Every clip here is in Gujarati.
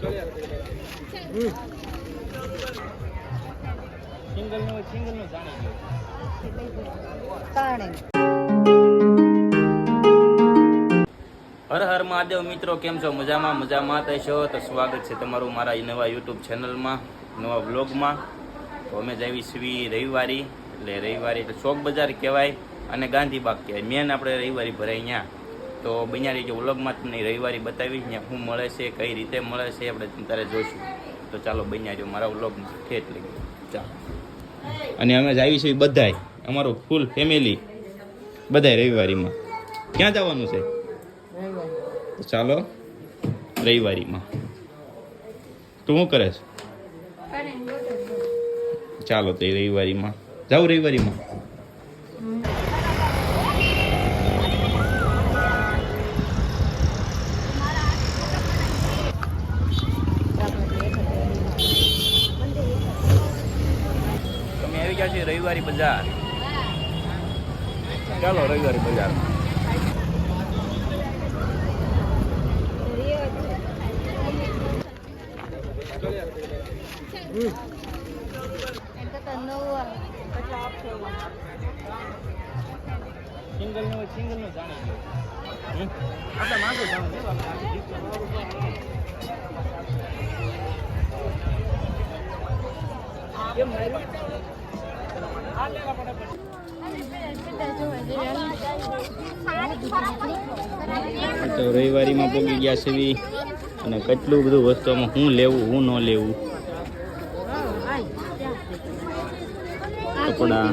હર હર મહાદેવ મિત્રો, કેમ છો? મજામાં થશો તો સ્વાગત છે તમારું મારા નવા યુટ્યુબ ચેનલમાં, નવા વ્લોગમાં. તો અમે જઈએ છીએ રવિવારી, એટલે રવિવારી એટલે ચોક બજાર કહેવાય અને ગાંધીબાગ કહેવાય. મેન આપણે રવિવારી ભરાય ત્યાં. તો બન્યારી જે વ્લોગમાં તમને રવિવારી બતાવીશ ત્યાં શું મળે છે, કઈ રીતે મળે છે, આપણે ત્યારે જોઈશું. તો ચાલો બન્યા મારા વ્લોગમાં ઠેઠ લઈ ચાલો. અને અમે જઈએ છીએ બધાય, અમારું ફૂલ ફેમિલી બધાય રવિવારીમાં. ક્યાં જવાનું છે? તો ચાલો રવિવારીમાં. તું શું કરે છે? ચાલો તો રવિવારીમાં જાઉં. રવિવારીમાં તમે આવી ગયા છો રવિવારી બજાર. ચાલો રવિવારી બજાર. સિંગલ નો જાણી આપણે માંગો તો રવિવારીમાં પહોંચી ગયા છે અને કેટલું બધું વસ્તુમાં શું લેવું શું ન લેવું. કપડા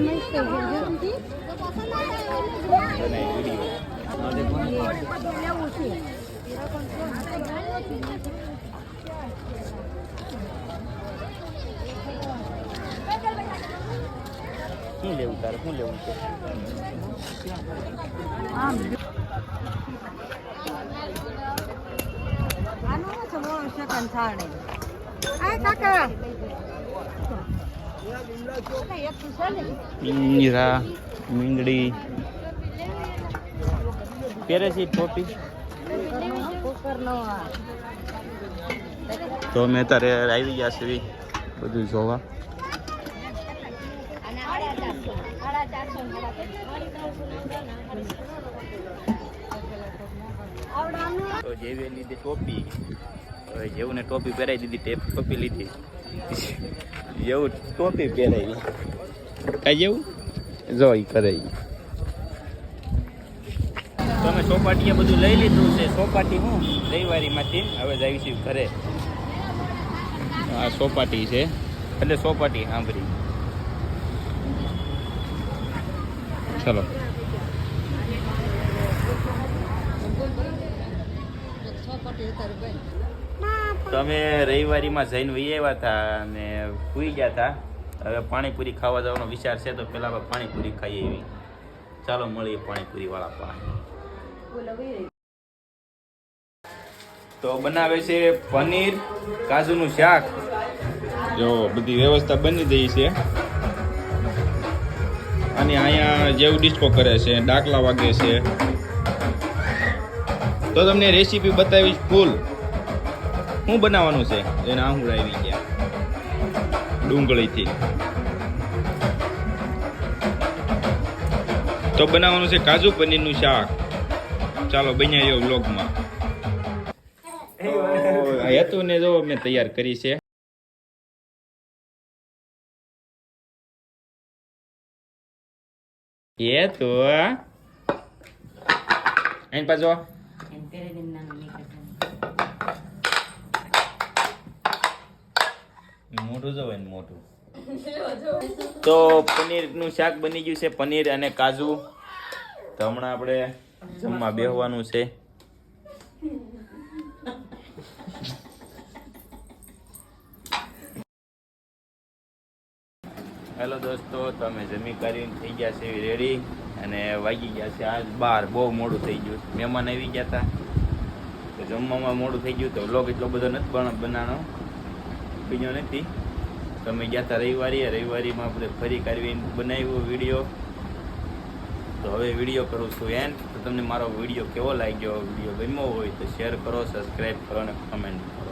શું લેવું તારે? શું લેવું છે? મીરા મીંગડી પહેરે છે ટોપી. તો અમે અત્યારે આવી ગયા છે બધું જોવા. તો જેવી લીધી ટોપી, હવે જેવું ને ટોપી પહેરાવી દીધી, ટોપી લીધી, જેવું ટોપી પહેરાવી કઈ જેવું જો ઈ કરે. તો અમે ચોપાટીએ બધું લઈ લીધું છે. ચોપાટી હું રવિવારીમાંથી હવે જઈએ છીએ ઘરે. આ ચોપાટી છે એટલે ચોપાટી સાંભળી. ચલો તો અમે રવિવારીમાં જઈને વહી આવ્યા હતા અને સૂઈ ગયા હતા. હવે પાણીપુરી ખાવા જવાનો વિચાર છે, તો પેલા આપણે પાણીપુરી ખાઈએ એવી. ચાલો મળીએ પાણીપુરી વાળા પાસે. તો બનાવે છે પનીર કાજુનું શાક. જો બધી વ્યવસ્થા બની ગઈ છે અને અહીંયા જેવું ડિસ્કો કરે છે, ડાકલા વાગે છે. તો તમને રેસીપી બતાવીશ ફૂલ. શું બનાવવાનું છે એને આહુડ આવી ગયા ડુંગળીથી. તો બનાવવાનું છે કાજુ પનીરનું શાક. ચાલો બન્યા એવો વ્લોગમાં. હતું ને જો મેં તૈયાર કરી છે. એ તો અહીં પાછો મોટું જો મોટું. તો પનીરનું શાક બની ગયું છે, પનીર અને કાજુ. તો હમણાં આપણે જમવા બેસવાનું છે. હેલો દોસ્તો, તો અમે જમી કરીને થઈ ગયા છે રેડી અને વાગી ગયા છે આજ 12. બહુ મોડું થઈ ગયું. મહેમાન આવી ગયા હતા તો જમવામાં મોડું થઈ ગયું. તો વ્લોગ એટલો બધો નથી બનાવવાનો બીજો નથી. તો અમે ગયા હતા રવિવારીમાં આપણે ફરી કરીને બનાવ્યો વિડીયો. તો હવે વિડીયો કરું છું એન્ડ. તો તમને મારો વિડીયો કેવો લાગ્યો, વિડીયો ગમ્યો હોય તો શેર કરો, સબસ્ક્રાઈબ કરો અને કમેન્ટ કરો.